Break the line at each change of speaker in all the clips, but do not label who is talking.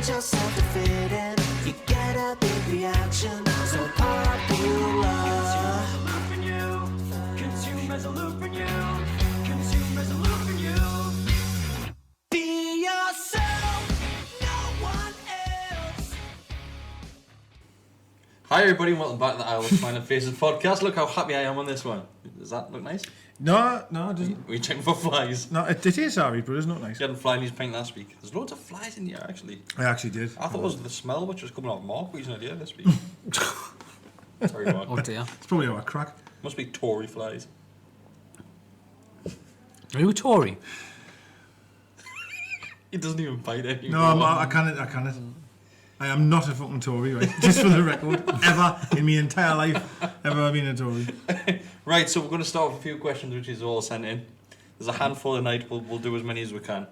change yourself to fit in. You get a big reaction, so popular. Consume as a loop in you. Consume as a loop in you. Be yourself, no one else.
Hi everybody, and welcome back to the AWSFpod Faces podcast. Look how happy I am on this one. Does that look nice?
No, it doesn't.
Were you checking for flies?
No, it is sorry, but it's not nice.
You hadn't fly in his paint last week. There's loads of flies in here, actually.
I actually did.
I thought it was the smell which was coming off Mark, but he's not here this week. Sorry, Mark.
Oh dear.
It's probably our crack.
Must be Tory flies.
Are you a Tory?
He doesn't even bite anymore.
No, I can't. I am not a fucking Tory, right? Just for the record. Ever in my entire life, ever been a Tory.
Right, so we're going to start with a few questions which is all sent in. There's a handful tonight, we'll do as many as we can.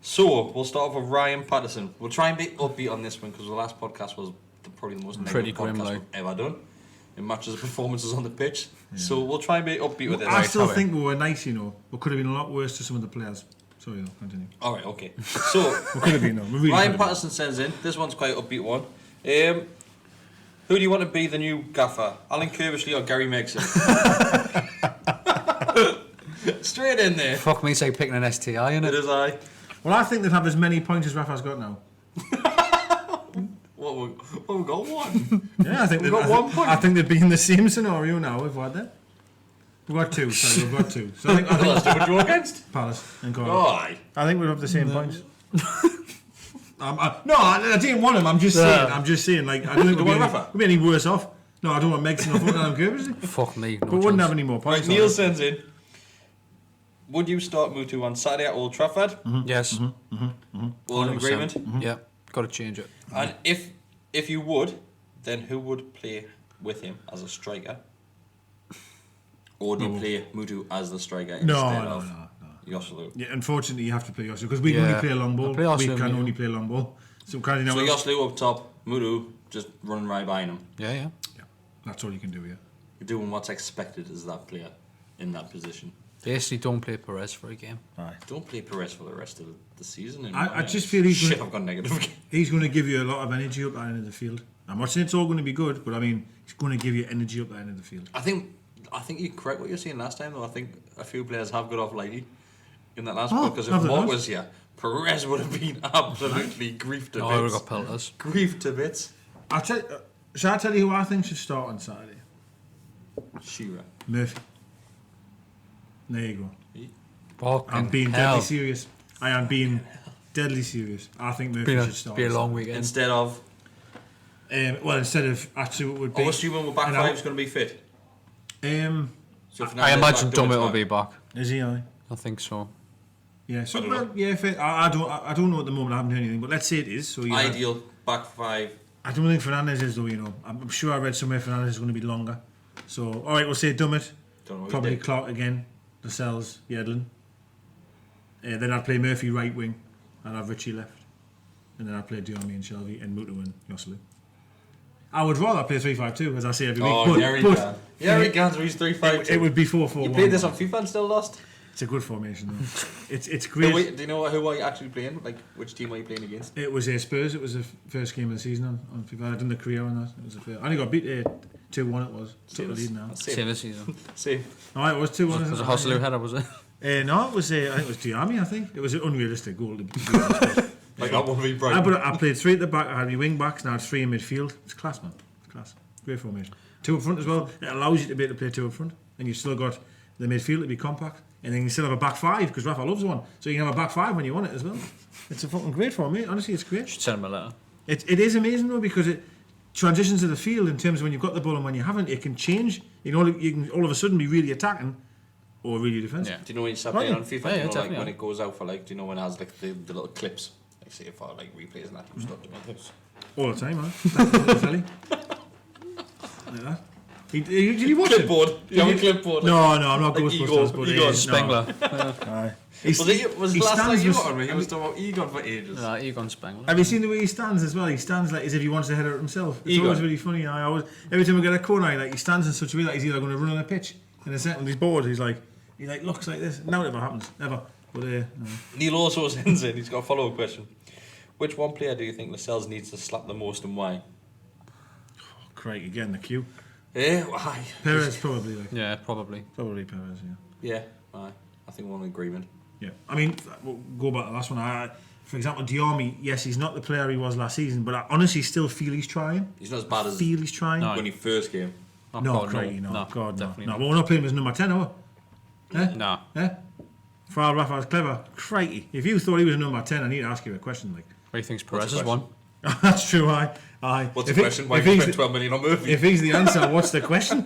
So, we'll start off with Ryan Patterson. We'll try and be upbeat on this one because the last podcast was probably the most negative podcast we've ever done. It matches the performances on the pitch. Yeah. So, we'll try and be upbeat with it.
I still think we were nice, you know. We could have been a lot worse to some of the players. Sorry, continue.
Alright, okay. So,
we could have been, no. Really
Ryan Patterson sends in, this one's quite an upbeat one. Who do you want to be the new gaffer? Alan Curbishley or Gary Megson? Straight in there.
Fuck me, say picking an STI, innit?
It is I.
Well, I think they'd have as many points as Rafa's got now.
What, we got one?
Yeah, I think
we've got 1 point.
I think they'd be in the same scenario now if we had that. We've got two, sorry, we've got two. So I think
what you against?
Palace and Cardiff.
Oh, aye.
I think we'd have the same points. No, I didn't want him. I'm just saying. Like, I don't think we'd be any worse off. No, I don't want Megson or fucking Alan Curbishley.
Fuck me.
No, but we wouldn't have any more points.
Right, Neil sends in. Would you start Mutu on Saturday at Old Trafford?
Mm-hmm. Yes.
All in agreement?
Mm-hmm. Yeah, got to change it.
And if you would, then who would play with him as a striker? Or do you play Mutu as the striker instead of Joselu?
Yeah, unfortunately, you have to play Joselu because we can only play a long ball. We can only play a long ball. So
Joselu up top, Mutu just running right behind him.
Yeah.
That's all you can do, yeah.
You're doing what's expected as that player in that position.
Basically, don't play Perez for a game.
Aye.
Don't play Perez for the rest of the season.
I just feel I've
gone negative.
He's going to give you a lot of energy up that end of the field. I'm not saying it's all going to be good, but I mean, he's going to give you energy up that end of the field.
I think you're correct what you're saying last time, though. I think a few players have got off lightly in that last one, because if Mark was here, Perez would have been absolutely griefed to bits.
I would have got pelters.
Griefed to bits.
Shall I tell you who I think should start on Saturday?
Shearer.
Murphy. There you
go.
I'm being deadly serious. I am being deadly serious. I think Murphy should start.
Be a long weekend.
Instead of
actually, it would be.
Assuming we're back five's going to be fit.
So I imagine Dummett will be back.
Is he? I
think so.
Yeah. So I don't know at the moment. I haven't heard anything. But let's say it is. So
ideal back five.
I don't think Fernandes is though. You know, I'm sure I read somewhere Fernandes is going to be longer. So all right, we'll say Dummett. Probably Clark again. Lascelles, Yedlin. Then I'd play Murphy right wing. I'd have Richie left. And then I'd play Diarmi and Shelvey and Mutu and Joselu. I would rather play 3-5-2, as I say every week.
He can. He's 3-5-2.
It would be 4-4-1.
You played this on FIFA and still lost?
It's a good formation, though. It's great.
Do you know who are you actually playing? Like, which team are you playing against?
It was Spurs. It was the first game of the season on FIFA. I'd done the career on that. It was I only got beat 2-1 it was. Took the lead now.
Same this season.
Same.
No, it was 2-1.
Was it a Joselu header, was it?
No, it was, I think it was Diarmi, I think. It was an unrealistic goal to be
like that one be bright.
I played 3 at the back. I had my wing backs, now I had 3 in midfield. It's class, man. It's class. Great formation. 2 up front as well. It allows you to be able to play 2 up front. And you've still got the midfield to be compact. And then you still have a back 5, because Rafa loves one. So you can have a back 5 when you want it as well. It's a fucking great formation. Honestly, it's great.
Should send him a letter.
It is amazing, though, because it transitions to the field in terms of when you've got the ball and when you haven't. It can change. You can all of a sudden be really attacking or really defensive.
Yeah. Do you know when you start playing on FIFA? Yeah, like when it goes out for do you know when it has like the little clips? Like say for like replays and that, you start doing this.
All the time, man. Like that. Did you watch
clipboard?
it?
You have a clipboard?
No, I'm not Ghostbusters. But
Egon Spengler.
Was the last time you got on? He was talking about Egon for ages.
Egon Spengler.
Have you seen the way he stands as well? He stands like as if he wants to head it himself. It's always really funny. Every time I get a corner, he stands in such a way that he's either going to run on a pitch in a second. He's bored. He looks like this. Now it never happens. Never. But no.
Neil also sends in. He's got a follow-up question. Which one player do you think Lascelles needs to slap the most and why?
Craig again, the queue.
Yeah, why?
Perez probably. Like.
Yeah, probably.
Probably Perez, yeah.
Yeah, aye. I think we're in agreement.
Yeah. I mean, we'll go back to the last one. For example, Diarmi, yes, he's not the player he was last season, but I honestly still feel he's trying.
He's not as bad as
feel he's trying.
when he first came.
Oh,
No,
God,
Craigie, no.
no.
God, no.
Definitely
No,
not.
but we're not playing him as number 10, are we? Eh?
No.
Eh? For all Rafa's clever. Crikey. If you thought he was number 10, I need to ask you a question. Like,
What do you think's
What's
Perez
the
has won?
that's true, aye.
What's
If
the
he-
question? Why
if
did you
he's
spend 12 million on Murphy?
If he's the answer, what's the question?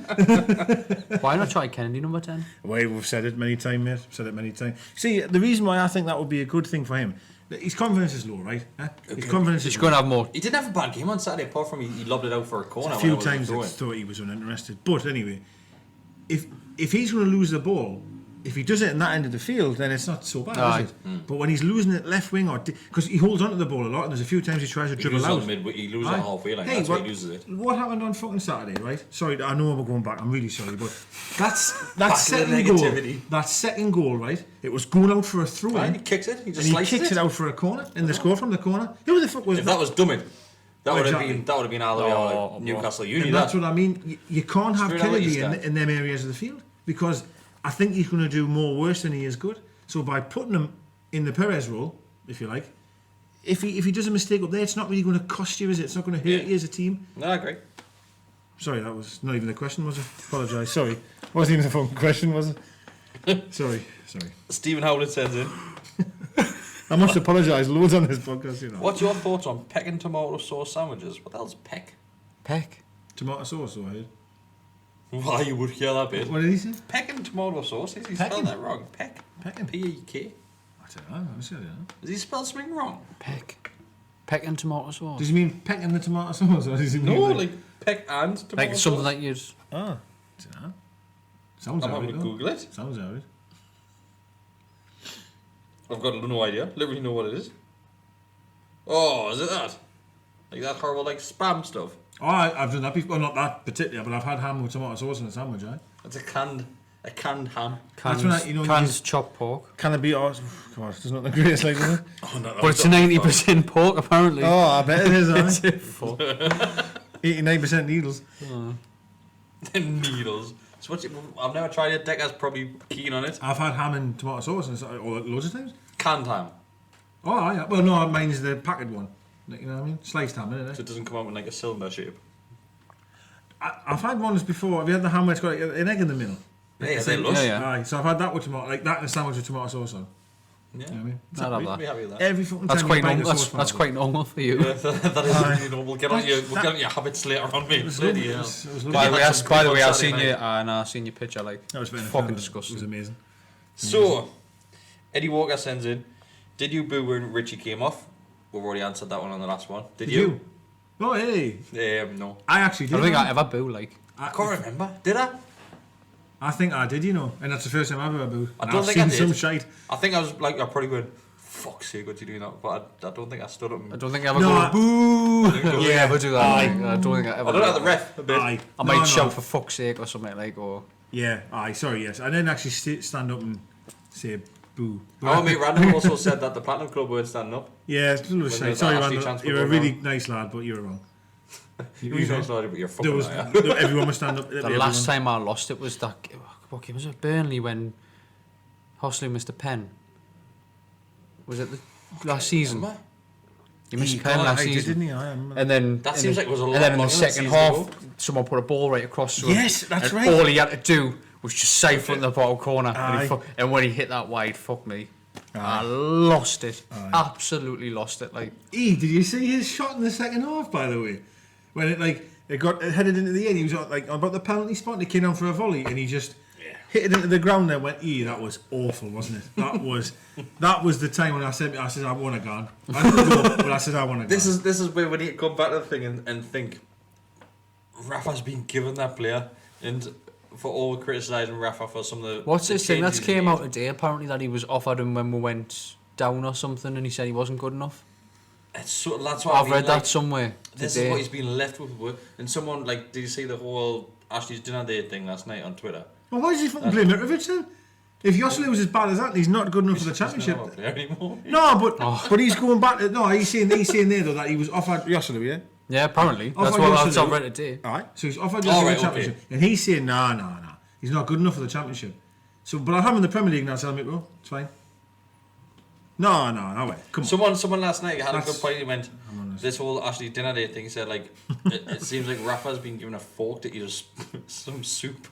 Why not try Kennedy number 10?
Well, we've said it many times, mate. Said it many times. See, the reason why I think that would be a good thing for him, his confidence is low, right? His confidence
He's
is
going to have more.
He didn't have a bad game on Saturday, apart from he lobbed it out for a corner.
a few
when it
times I
was
thought he was uninterested. But anyway, if he's going to lose the ball, if he does it in that end of the field, then it's not so bad,
Aye.
is it? But when he's losing it left wing, or because he holds onto the ball a lot, and there's a few times he tries to
He
dribble
loses
out.
on mid, he loses
Aye.
at halfway line.
Hey,
That's why
what-
he loses it.
What happened on fucking Saturday, right? Sorry, I know we're going back. I'm really sorry, but that
Back to the
second goal,
negativity.
that second goal, right? It was going out for a throw
Right,
in,
he kicks it. He
and
just
he
slices
kicks it out for a corner, and they score from the corner. Who the fuck was
If that was dumbing, that would have
Exactly.
been all the way out
Oh,
of Newcastle Uni.
And that's what I mean. You can't have
Straight away
Kennedy
you start.
in them areas of the field because I think he's going to do more worse than he is good. So by putting him in the Perez role, if you like, if he does a mistake up there, it's not really going to cost you, is it? It's not going to hurt you as a team.
No, I agree.
Sorry, that was not even the question, was it? Apologise. Sorry, wasn't even the fucking question, was it? Sorry.
Stephen Howlett sends in.
I must apologise loads on this podcast, you know.
What's your thoughts on peck and tomato sauce sandwiches? What the hell's peck?
Peck.
Tomato sauce, I heard.
Why you would hear that bit?
What did he say?
Peck and tomato sauce? Is he
Peckin'?
spelled that wrong? Peck?
Peckin'?
P-E-K?
I don't know. Honestly, I don't know.
Has he spelled something wrong?
Peck. Peck and tomato sauce.
Does he mean pecking the tomato sauce, or does he mean
No, like peck and tomato
Like
sauce.
something like you'd.
Ah, I don't know. Sounds
I'm
alright.
having to Google it.
Sounds alright.
I've got no idea. Literally know what it is. Oh, is it that? Like that horrible like spam stuff?
Oh, I've done that before. Well, not that particular, but I've had ham with tomato sauce in a sandwich, eh?
It's a canned ham.
That's when I- you know,
canned
you-
chopped pork.
Can it be? Oh, God, it's not the greatest, like, is it?
Oh, no,
But it's 90% pork, apparently.
Oh, I bet it is,
It's
aye.
fuck.
89% needles.
Needles. So what's it, I've never tried it. Decca's probably keen on it.
I've had ham and tomato sauce and loads of times.
Canned ham.
Oh, yeah. Well, no, mine's the packet one. Like, you know what I mean? Sliced ham, isn't
So
it?
it doesn't come out in like a cylinder shape.
I've had ones before. Have you had the ham where it's got like, an egg in the middle?
Yeah,
It's
they
like-
lush.
Yeah, yeah.
Aye, so I've had that with tomato, like that in a sandwich with tomato sauce on.
Yeah.
You know what I mean?
I'd have
We'd
that.
be happy with that.
Every fucking
That's
time
quite
you bite
normal.
the sauce
That's
from
quite normal for you.
that is really normal. We'll get on your habits later on, mate.
It was
Bloody
lovely. It
hell.
was lovely.
By the way,
That's
by the way, I
Saturday
seen you.
night.
I seen your picture. Like
That was very
fucking
It
disgusting.
was amazing.
So, Eddie Walker sends in, did you boo when Richie came off? We've already answered that one on the last one. Did you?
Oh, hey.
No.
I actually
I
did.
don't think I ever boo. Like
I can't remember. Did I?
I think I did, you know. And that's the first time I've ever booed.
I
And
don't
I've
think I
seen
did.
some shite.
I think I was like, I probably went, fuck's sake, what's he doing that? But I don't think I stood up.
I don't think I ever
No,
go
I-
boo.
Yeah,
Yeah, ever do that.
Aye.
Like, I don't think I ever.
I don't
do
know
that.
the ref a bit.
Aye.
I
No,
might
no.
shout for fuck's sake or something like, or
Yeah, aye, sorry, yes. I didn't actually stand up and say boo.
Our mate Randall also said that the Platinum Club weren't standing up.
Yeah, it's a little
When
shite.
there's
Sorry,
that Ashley
Randall.
chance
You're a
going
really
on.
nice lad, but you were wrong.
You're not sorry, but you're
There
fucking
was,
liar.
everyone was stand up.
the last time I lost it was that. What game was it? Burnley when Hosley missed a pen. Was it the last season?
Remember?
He missed a pen last
He did,
season.
didn't he? I remember.
And then
That
in
seems
the-
like it was a lot
And then in the
longer than
second
season
half,
ago.
someone put a ball right across to him.
Yes, that's
and
right.
All he had to do was just safe in the bottom corner.
Aye.
And when he hit that wide, fuck me. I lost it. Absolutely lost it. Like
Did you see his shot in the second half, by the way? When it got headed into the end, he was like about the penalty spot, and he came down for a volley, and he just hit it into the ground and went, that was awful, wasn't it? That was the time when I said I want to go. I didn't go, but I said I want to go.
This is where we need to come back to the thing and think Rafa's been given that player, and for all criticising Rafa for some of the
what's
the
this thing that's
changes he
came
made.
out today? Apparently that he was offered him when we went down or something, and he said he wasn't good enough.
That's what I
I've
mean,
read
like,
that somewhere.
This
today.
is what he's been left with. And someone did you see the whole Ashley's dinner date thing last night on Twitter?
Well, why did you fucking blame Mitrovic then? If Josselin was as bad as that, he's not good enough for the
He's not
championship.
up there anymore.
No, but he's going back. No, he's saying there though that he was offered Josselin, yeah.
Yeah, apparently.
Offered
That's what
Josselin.
I've read today.
All right, so he's offered
All
Josselin
right,
the championship, and he's saying nah, he's not good enough for the championship. So, but I'll have him in the Premier League now, tell me, bro. It's fine. No way. Come on.
Someone last night had a
That's-
good point. He went, this whole Ashley dinner date thing. He said like, it seems like Rafa's been given a fork to eat some soup.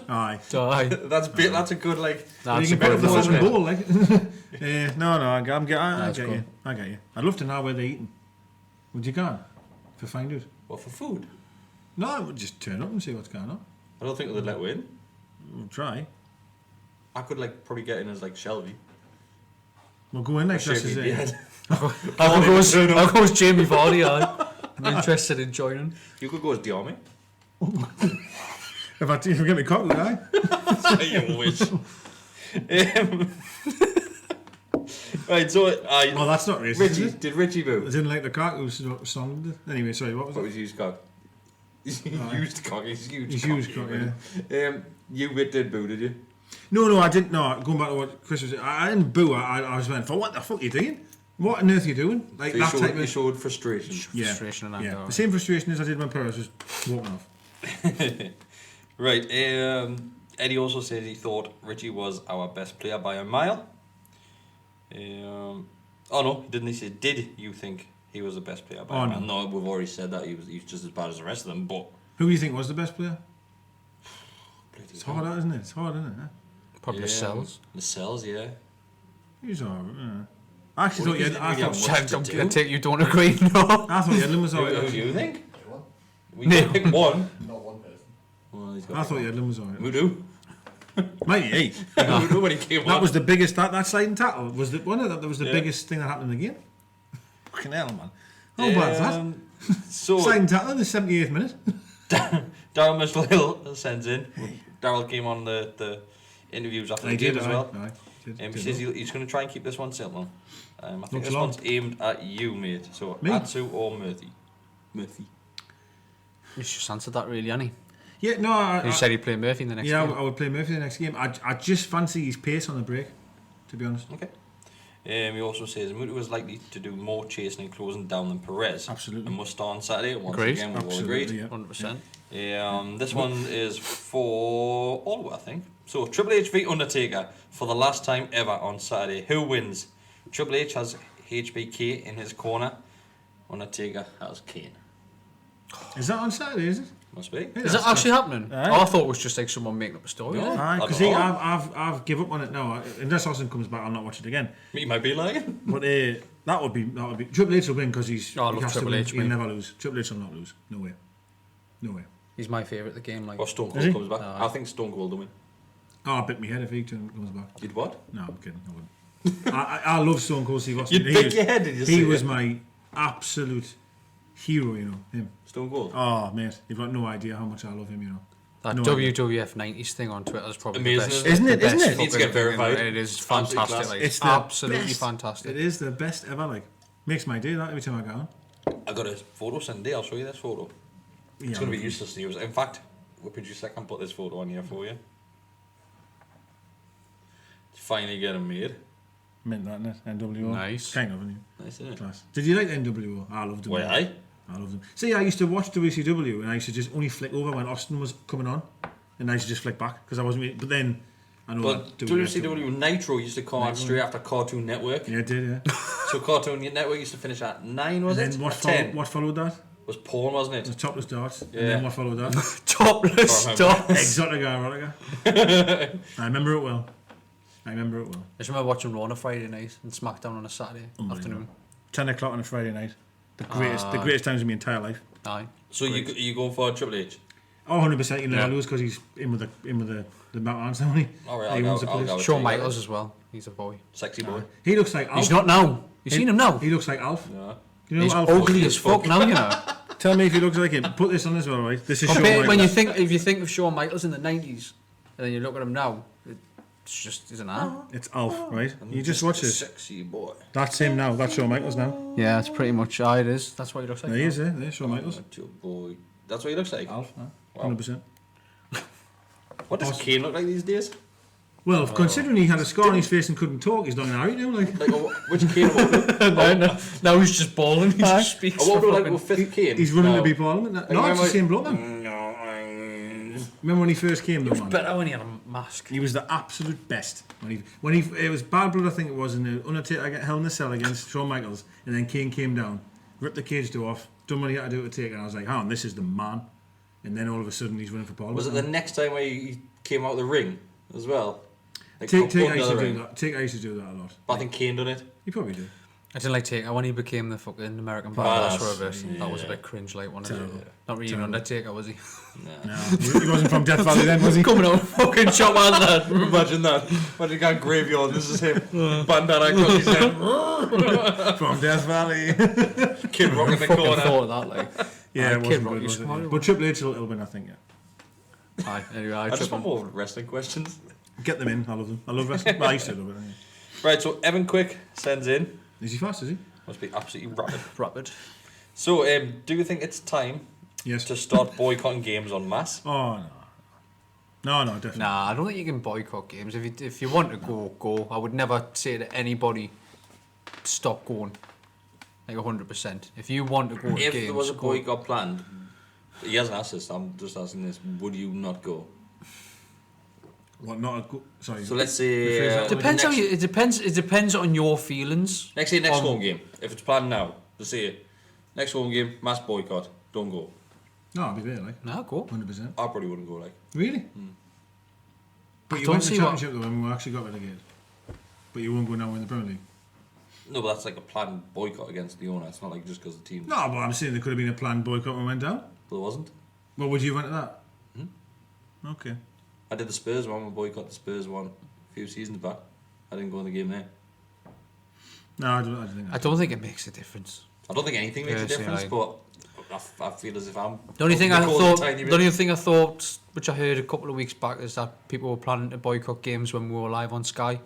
Aye.
Aye.
That's a good like.
You
That's
can
a
pick up
good
the
one.
fucking bowl, like. I
That's
get
cool.
you. I get you. I'd love to know where they're eating. Would you go? To find out?
Well, for food.
No, I would just turn up and see what's going on.
I don't think they'd let me in.
We'll try.
I could like probably get in as like Shelby.
We'll go in like this is it.
I'll go as Jamie Vardy. I'm interested in joining.
You could go as Diarmi.
If I get me cocktail, guy.
You wish. Right, so
Oh, that's not racist.
Richie,
Is it?
did Richie boo?
As in like the cock who's song. Anyway, sorry, what was
What
it?
was used cock? He's used cock. He's huge.
He's used cock,
You did boo, did you?
No, I didn't. No, going back to what Chris was saying, I didn't boo. I was meant for what the fuck are you doing? What on earth are you doing? Like
So
that type
you
of
showed frustration.
Frustration and anger.
yeah. The same frustration as I did when Perez was walking off.
Right. Eddie also says he thought Richie was our best player by a mile. Oh no, didn't he say? Did you think he was the best player by a mile? No, we've already said that he's just as bad as the rest of them. But
Who do you think was the best player? It's hard, isn't it? It's hard, isn't it?
Probably Cells.
The cells, yeah.
He's alright. I actually thought you had. I thought
I take you don't agree, no.
I thought Edlin was
Who
alright.
do you think?
Everyone?
We can pick one.
Not one person.
Well, he's got
I thought Edlin was alright.
Mudu.
Mighty eight.
Mudu when he came
That
on.
was the biggest. That sliding tackle was the one that was the biggest thing that happened in the game. Fucking hell, man. How bad is that?
So
Sliding tackle in the 78th minute.
Daryl Mitchell sends in. Daryl came on the interviews after the game as well. He says he's going to try and keep this one simple. I think
Looks
this
long.
one's aimed at you, mate. So
Me?
Atsu or Murthy? Murthy.
He's just answered that really, hasn't
Yeah, no.
he? He said he'd play Murphy in the next
Yeah,
game.
I would play Murphy the next game. I just fancy his pace on the break, to be honest.
Okay. He also says Mutu was likely to do more chasing and closing down than Perez.
Absolutely.
And must start on Saturday. Once
Agreed.
again, we've all
Absolutely,
agreed.
yeah.
100%.
This one is for Oliver, I think. So Triple H v Undertaker for the last time ever on Saturday. Who wins? Triple H has HBK in his corner. Undertaker has Kane.
Is that on Saturday, is it?
Must be.
Is that actually happening?
Aye.
I thought it was just like someone making up a story.
No.
Aye,
I
because
don't
see,
know.
I've give up on it now. Unless Austin comes back, I'll not watch it again.
He might be lying.
But that would be Triple H will win because he's.
Oh, I
he
love
has to
Triple
win.
H,
He'll
mate.
never lose. Triple H will not lose. No way. No way.
He's my favourite at the game. Like,
Or Stone
Is
Cold
he?
comes back.
Aye.
I think Stone Cold will win.
Oh, I bit my head if he comes back.
You'd what?
No, I'm kidding. I wouldn't. I love Stone Cold Steve Austin.
You'd pick your head, did you
He
say
was
it?
my absolute hero, you know, him.
Stone Cold.
Oh, mate, you've got no idea how much I love him, you know.
that
No
WWF 90s thing on Twitter is probably
Amazing,
the best.
isn't
it?
the
Isn't
best
it?
It needs to get
fucking thing
verified.
It is
Absolute
fantastic.
class.
Like,
It's the
absolutely
best.
fantastic.
It is the best ever, like. Makes my day, that, every time I go on.
I got a photo Sunday. I'll show you this photo.
Yeah,
It's going to be useless to use. In fact, we'll produce. I can put this photo on here for you. Finally get them made.
Mint that, innit? NWO.
Nice.
Kind of, isn't
Nice, isn't
it?
it?
Class. Did you like NWO? I loved them.
Why, aye?
I loved them. See, I used to watch WCW and I used to just only flick over when Austin was coming on. And I used to just flick back because I wasn't really, but then I know
But
that
WCW Nitro used to come on
Nitro.
straight after Cartoon Network.
Yeah, it did, yeah.
So Cartoon Network used to finish at 9, was
And
it?
then what,
At 10.
what followed that?
Was porn, wasn't
The
it?
topless darts.
Yeah.
And then what followed that?
Topless
Can't
stuff.
Exotica, erotica. I remember it well.
I just remember watching Raw on a Friday night and SmackDown on a Saturday afternoon.
10 o'clock on a Friday night. The greatest times of my entire life.
Aye.
So you going for Triple H?
Oh, 100% you'll never
Yeah.
lose because he's in with the Mount Arms, now, isn't he?
All right,
He
I'll
owns
go.
the
I'll
place.
go.
Shawn Michaels as well. He's a boy.
Sexy boy.
He looks like Alf.
He's not now. You seen him now?
He looks like Alf.
Yeah.
You know
He's
Alf
ugly as fuck now, you know.
Tell me if he looks like him. Put this on as well, right? This is Shawn
Compared, when
Michaels.
if you think of Shawn Michaels in the 90s, and then you look at him now, it's just, he's an ant.
It's Alf, right? You just watch this.
Sexy boy.
That's him now. That's Shawn Michaels now.
Yeah, that's pretty much how it is. That's what he looks like.
There he is, there, Shawn Michaels.
That's your boy. That's what he looks like.
Alf,
Wow.
100%.
What does Kane look like these days?
Well, considering he had a scar on his face and couldn't talk, he's not in a hurry now. Like,
Which Kane?
Now he's just balling. He just speaks.
What
for
about
fucking-
with fifth Kane?
he's running
No.
to be Parliament. No, it's
remember-
the same bloke, man. Remember when he first came, though, man?
Better when he had a mask.
He was the absolute best. When he it was Bad Blood, I think it was, in the Undertaker got Hell in the Cell against Shawn Michaels, and then Kane came down, ripped the cage door off, done what he had to do to take it, and I was like, "Oh, this is the man." And then all of a sudden, he's running for Parliament.
Was it the next time where he came out of the ring as well? Like,
Take
up
I
under
used
the
to do
ring.
that. Take I used to do that a lot.
But I think Kane done it.
He probably did.
I didn't like Taker when he became the fucking American
Badass.
Badass for a bit. That was a
Yeah.
bit cringe, like, wasn't it?
Terrible.
Not really an Undertaker, was he?
No, he wasn't from Death Valley then, was he?
Coming out fucking shot man that.
Imagine that. Imagine going graveyard. This is him. Bandana across his head.
From Death Valley.
Kid Rock in the
Fucking
corner.
thought of that, like.
Yeah, it
Kid
wasn't
Rock
good,
used
was
to
it?
call
Yeah.
it.
But Triple H will win, I think, yeah.
Aye, anyway,
I just want more wrestling questions.
Get them in, I love them. I love wrestling. Well, I used to love it, anyway.
Right, so Evan Quick sends in.
Is he fast, is he?
Must be absolutely rapid.
rapid.
So, do you think it's time
Yes.
to start boycotting games en masse?
Oh, no. No, definitely.
Nah, I don't think you can boycott games. If you want to go, go. I would never say to anybody, stop going. Like 100%. If you want to go to
If
games,
there was a
go.
boycott planned, he hasn't asked this, I'm just asking this, would you not go?
What, not a good... Sorry.
So let's say...
Depends how you. It depends on your feelings.
Next home game, if it's planned now, let's say next home game, mass boycott, don't go.
No, I'll be there, like.
Nah, go.
100%.
I probably wouldn't go, like.
Really? But
I
you
don't
went to the
see what-
championship though when we actually got relegated. But you won't go now in the Premier League.
No, but that's like a planned boycott against the owner. It's not like just because the team.
No, but I'm saying there could have been a planned boycott when we went down.
But there wasn't.
Well, would you have went to that? Okay.
I did the Spurs one, we boycott the Spurs one a few seasons back. I didn't go in the game there.
No, I don't think
I don't think it makes a difference.
I don't think anything makes a
Personally,
difference, but I feel as if I'm.
The only thing
the
I
cause a
thought,
tiny
the
bit.
only thing I thought, which I heard a couple of weeks back, is that people were planning to boycott games when we were live on Sky.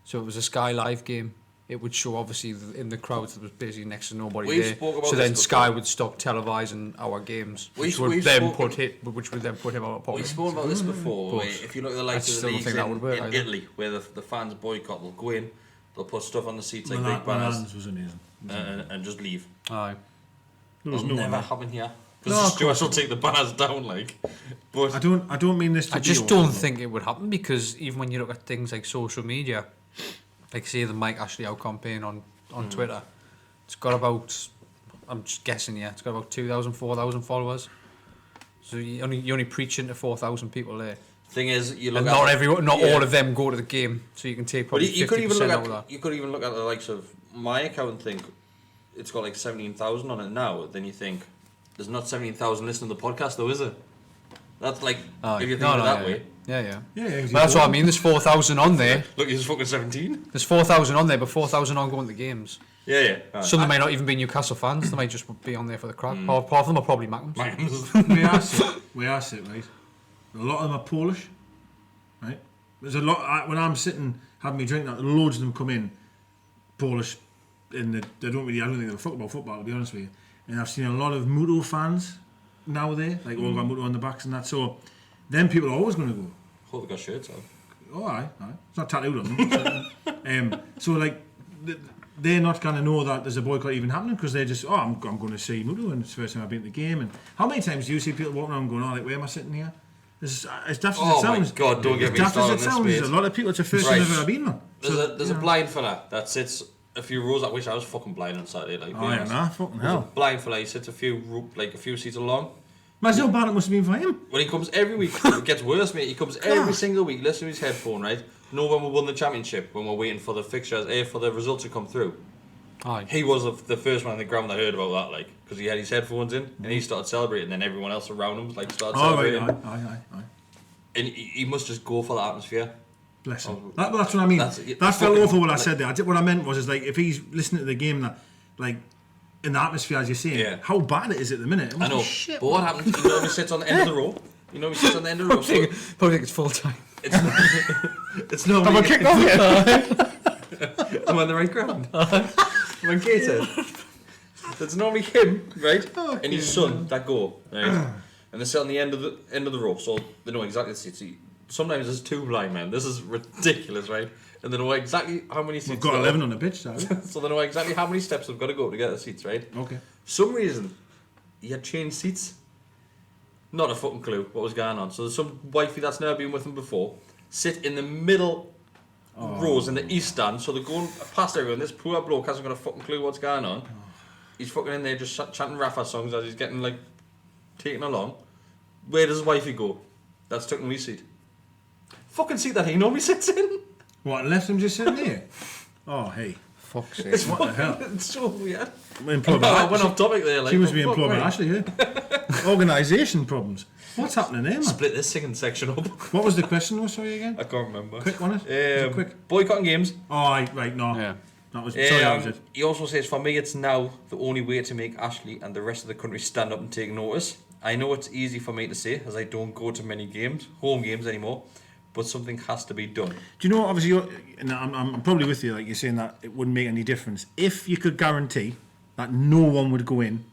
So it was a Sky Live game. It would show obviously in the crowds there was basically next to nobody
We've
there.
spoke about
So
this
then Sky
before.
would stop televising our games,
We've
which would then
spoken-
put him out of pocket.
We've spoken about this before.
But
where if you look at the likes
I
of the
still don't
leagues
think that
in,
would work
in
either.
Italy, where the fans boycott, they'll go in, they'll put stuff on the seats like
Milan-
big banners,
Milan's was amazing.
and just leave.
Aye.
There was
It'll
no
never
one.
happen here.
No,
Because
of
the stewards will
course
take the banners down, like. But
I don't mean this to
I
be
just
awful,
don't
though.
think it would happen because even when you look at things like social media, like say the Mike Ashley Out campaign on Twitter, it's got about, I'm just guessing, yeah, it's got about 2,000, 4,000 followers. So you're only preaching to 4,000 people there.
thing is, you look
And
at
not
yeah.
all of them go to the game, so you can take
But
probably
you could even
50%
look
out of
at
that.
you could even look at the likes of my account and think it's got like 17,000 on it now. Then you think there's not 17,000 listening to the podcast though, is it? That's like if you think of it that way.
Yeah.
Yeah, yeah.
But that's what I mean. There's 4,000 on there.
Look, he's fucking 17.
There's 4,000 on there, but 4,000 aren't going to the games.
Yeah. Right.
Some of them may not even be Newcastle fans. They might just be on there for the crack. Or part of them are probably Mackems.
we are sit, right? A lot of them are Polish, right? There's a lot. When I'm sitting having me drink, loads of them come in Polish, and they don't really. I don't think they're fuck about football, to be honest with you. And I've seen a lot of Muto fans now there, like all got Muto on the backs and that. So then people are always going to go.
Hope they got shirts on.
Oh, aye. It's not tattooed on them. So like, they're not going to know that there's a boycott even happening because they're just, I'm going to see Muto and it's the first time I've been to the game. And how many times do you see people walking around going, like, where am I sitting here? As daft as it
Oh my
sounds.
God, don't get me
as daft
started
as it
on
sounds,
this,
there's
mate.
a lot of people, it's the first time
Right.
they've ever been on.
There's a blind fella that sits a few rows. I wish I was fucking blind on Saturday. Like,
Oh, yeah, nah, fucking
There's a
hell.
blind fella. He sits a few seats along.
Imagine how bad it must have been for him.
When he comes every week, it gets worse, mate. He comes every single week, listen to his headphone, right? Know when we won the championship, when we're waiting for the fixtures, for the results to come through.
Aye.
He was the first one on the ground that heard about that, like, because he had his headphones in and he started celebrating, and then everyone else around him like started
Oh, right,
celebrating.
aye.
And he must just go for the atmosphere.
Bless him.
Oh,
That's what I mean.
that's-
That
that's
felt
fucking-
awful what I said there. What I meant was, like, if he's listening to the game, that, like, in the atmosphere, as you're saying,
Yeah.
how bad it is at the minute. It
I
must
know.
be shit.
But what happens? You know, he sits on the end of the row. You know, he sits on the end of the row. So
Probably think it's full time.
it's normally.
Have I kicked off yet?
I'm on the right ground. I'm on gated. It's normally him, right, and his son that go, right, and they sit on the end of the row, so they know exactly the seats. sometimes there's 2 blind men. This is ridiculous, right? And they know exactly how many seats.
We've got 11 on the pitch, so.
So they know exactly how many steps they've got to go to get the seats, right?
Okay.
Some reason, he had changed seats. Not a fucking clue what was going on. So there's some wifey that's never been with him before, sit in the middle rows in the east stand, so they're going past everyone. This poor bloke hasn't got a fucking clue what's going on. He's fucking in there just chanting Rafa songs as he's getting, like, taken along. Where does his wifey go? That's took me seat. Fucking seat that he normally sits in.
What, left him just sitting there? Oh, hey.
Fuck's sake.
It's
What the hell?
It's so weird.
I
went off topic there. Like,
she must be
fuck,
employed by
right.
Ashley, yeah. Organisation problems. What's happening there, man?
Split this singing section up.
What was the question, though, sorry, again?
I can't remember.
Quick, wasn't it? Was it quick?
Boycotting games.
Oh, right, no.
Yeah.
That was, sorry, that was it.
He also says, for me, it's now the only way to make Ashley and the rest of the country stand up and take notice. I know it's easy for me to say, as I don't go to many games, home games anymore, but something has to be done.
Do you know, obviously, and I'm probably with you, like you're saying that it wouldn't make any difference. If you could guarantee that no one would go in,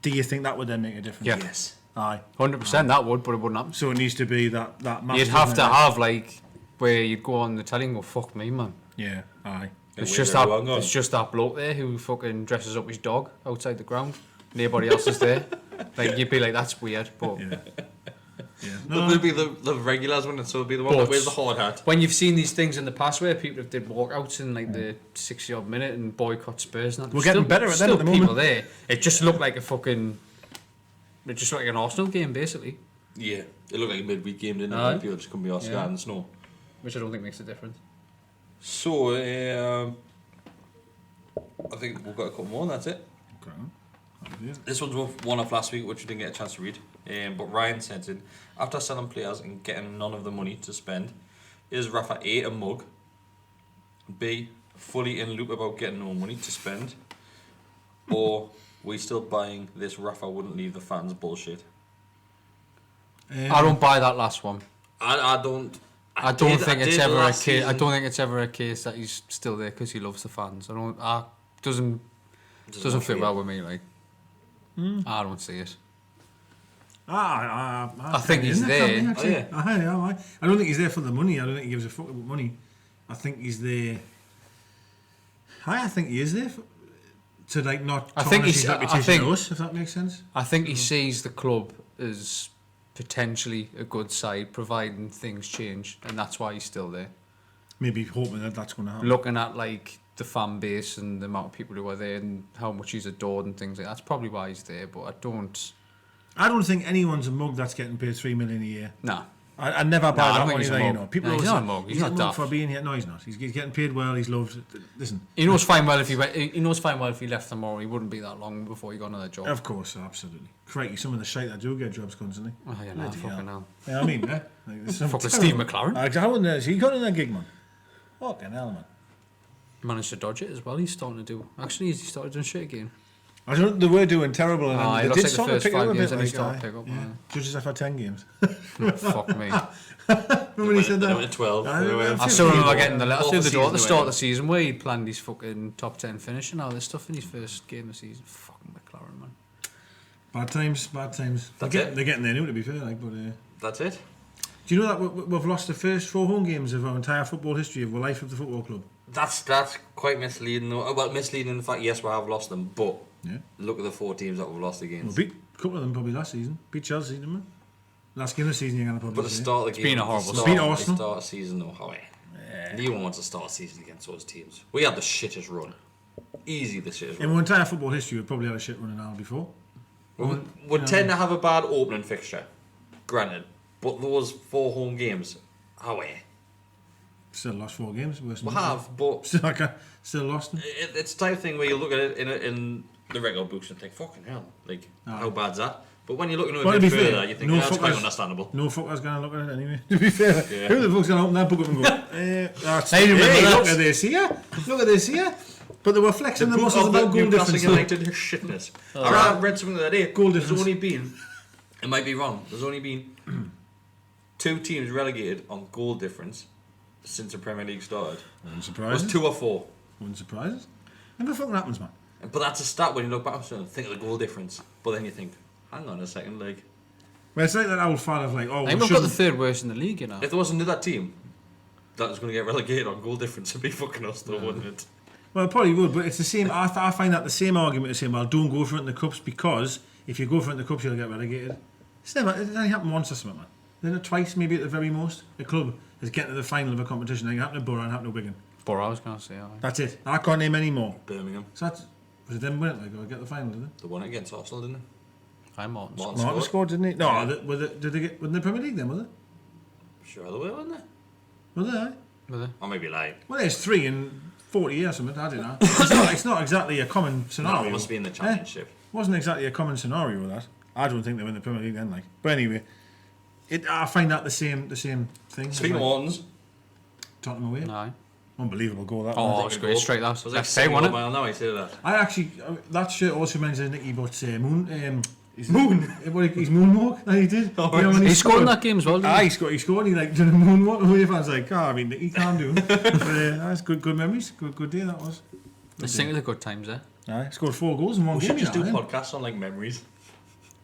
do you think that would then make a difference?
Yeah.
Yes.
Aye.
100% that would, but it wouldn't happen.
So it needs to be that massive...
You'd have to
isn't it?
have, like, where you'd go on the telly and go, fuck me, man.
Yeah, aye.
It's
where's
just that.
everyone gone?
It's just that bloke there who fucking dresses up his dog outside the ground. Nobody else is there. Like you'd be like, that's weird. But
Yeah. Yeah.
But there'll be the regulars one, so it'll be the one that wears the hard hat.
when you've seen these things in the past where people have did walkouts in like the 60-odd minute and boycott Spurs, and that,
We're getting better at that
still
at the
people
moment.
there. It just looked like a fucking. It just looked like an Arsenal game basically,
Yeah, it looked like a midweek game, didn't it?
Aye.
Like people just couldn't be off
Yeah.
in the snow.
which I don't think makes a difference.
So, I think we've got a couple more and that's it.
Okay.
This one's one off last week, which we didn't get a chance to read. But Ryan sent in, after selling players and getting none of the money to spend, is Rafa A, a mug, B, fully in loop about getting no money to spend, or we still buying this Rafa wouldn't leave the fans bullshit?
I don't buy that last one.
I don't.
I don't think it's ever a
last
case. I
season.
don't think it's ever a case that he's still there because he loves the fans. I don't. Doesn't fit well with me. Like, I don't see it.
I
think he's there.
Oh, yeah.
I don't think he's there for the money. I don't think he gives a fuck about money. I think he's there. I think he is there to like not
I think
tarnish
he's-
his
I
reputation
think-
to us, if that makes sense.
I think he sees the club as potentially a good side, providing things change, and that's why he's still there.
Maybe hoping that that's going to happen.
Looking at like the fan base and the amount of people who are there and how much he's adored and things like that, that's probably why he's there. But
I don't think anyone's a mug that's getting paid $3 million a year.
nah.
I never buy
I
that
don't think
one
he's a
either, you
mug.
know. People
No, he's
always
not
say,
a mug. He's
a
not
mug
daft.
for being here. No, he's not. He's getting paid well. He's loved. Listen,
He knows fine well if he knows fine well if he left tomorrow, he wouldn't be that long before he got another job.
of course, absolutely. Crikey, some of the shite that do get jobs constantly.
Oh yeah, nah,
Bloody
fucking hell.
Yeah, I mean, like, there's some
Fucking
terrible-
Steve McLaren.
I wouldn't know. He got in that gig, man. Fucking hell, man.
Managed to dodge it as well. He's starting to do. Actually, he started doing shit again.
I don't. They were doing terrible, and
Ah,
they
he lost
did
like the
sort of
first
pick it up
5
a
games
bit.
and he
Like,
started
aye,
to pick up,
yeah.
yeah.
Judges have had 10 games.
Fuck me.
Remember when he said
They
that?
went to 12.
I
They
remember
went-
I still remember getting the letter
Half
through
the
the door at the
season
start of
they
the season where he planned his fucking top 10 finish and all this stuff in his first game of the season. Fucking McLaren, man.
Bad times, bad times.
That's
they're
it.
getting there now, to be fair. Like, but
That's it.
do you know that we've lost the first 4 home games of our entire football history of the life of the football club?
That's quite misleading though. Well, misleading in the fact, yes, we have lost them, but
Yeah.
look at the 4 teams that we've lost
We
against.
beat a couple of them probably last season. Beat Chelsea, didn't we? Last game of the season, you're going to
But
probably
the
say.
start of the game,
been a horrible
the
season. Beat
start,
Arsenal.
the start of the season though, how no one wants to start a season against those teams. We had the shittest run. Easy the shittest
In
run.
our entire football history, we've probably had a shit run now before.
We tend to have a bad opening fixture, granted, but those 4 home games,
Still lost 4 games. Worse than
we
us.
have, but
Still lost them.
it's the type of thing where you look at it in the regular books and think, fucking hell, like, how bad's that? But when you're looking at it
Well,
a
to be
bit further,
fair,
you think,
no
that's quite
fuckers-
understandable.
No fucker's going to look at it anyway. To be fair,
Yeah.
who the fuck's going to open that book up and go, that's
Hey, remember that?
look at this here. Look at this here. But they were flexing the
book
muscles
of the
about goal
Newcastle
difference.
United shitness. I read something the other day.
Goal
There's
difference.
only been, it might be wrong, there's only been 2 teams relegated on goal difference since the Premier League started.
Wouldn't
It
surprise
was
us.
2 or 4.
Wouldn't surprise us. Never fucking happens, man.
But that's a stat when you look back and think of the goal difference. But then you think, hang on a second, like,
Well, it's like that old fan of like, oh,
I
we
think we've got the
shouldn't.
third worst in the league, you know.
If there was another team that was going to get relegated on goal difference, it'd be fucking us, though, wouldn't it?
Well, it probably would, but it's the same. I find that the same argument as saying, well, don't go for it in the cups because if you go for it in the cups, you'll get relegated. It's never. It only happened once or something, man. Then it twice, maybe at the very most. A club is getting to the final of a competition. It happened to Borough and happened to Wigan.
Borough, I was going to say. Aye.
That's it. I can't name any more.
Birmingham.
So that's, was it them win it? Like, or get the final, did
They won it against Arsenal, didn't
Aye, Martin.
Martin
they? Martin
scored.
scored, didn't he? No, did they get? Were in the Premier League then? Was it?
Sure they were, wasn't they?
Was they?
Were they?
Or maybe like.
Well, there's 3 in 40 years or something. I don't know. It's not exactly a common scenario.
No, it must be in the Championship.
Wasn't exactly a common scenario that. I don't think they win the Premier League then, like. But anyway, I find that the same thing.
Speaking of Mortons,
Tottenham away.
Aye.
Unbelievable goal that
Oh,
one.
it was great. Straight that.
was like
That's say, wasn't it?
mile now, I say that.
I actually that shirt also reminds me of Nicky Butt's Moon. His moonwalk that he did.
Oh,
You know, when
He scored in that game as well, didn't he?
He scored. He like did a moonwalk away. I was like, I mean, Nicky can't do it. But that's good memories. Good day that was.
Let's think of the good times there.
Aye, scored 4 goals in one
We
game.
should just do
you know, eh?
podcasts on like memories.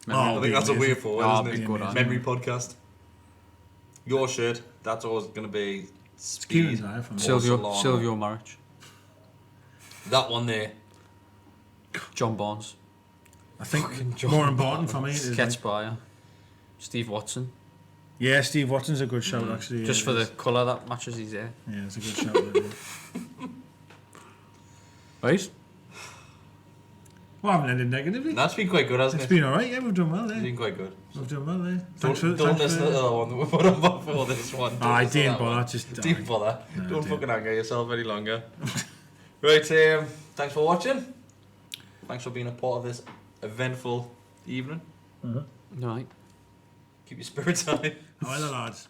Oh,
I think that's a way forward,
Oh,
isn't
be
it?
good, aye.
Memory podcast. Your shirt, that's always going to be
Kieran's
speed.
eye from
Silvio
Barcelona.
Maric.
That one there.
John Barnes.
I think more important for me is
Kets
like,
Breyer. Steve Watson.
yeah, Steve Watson's a good shout actually.
Just
yeah,
for
it
the
is.
colour that matches his hair.
Yeah, it's a good shout. That is.
Right?
Well, I haven't ended negatively.
That's been quite good, hasn't
It's
it?
been alright. Yeah, we've done well
It's
there.
been quite good.
We've done well there.
Don't listen to the other one that we put on before this one. Don't
I
listen to
didn't
that one.
bother. Just
Didn't bother.
No,
Don't
I
fucking anger yourself any longer. Right, thanks for watching. Thanks for being a part of this eventful evening.
Right.
Keep your spirits high.
How are the lads?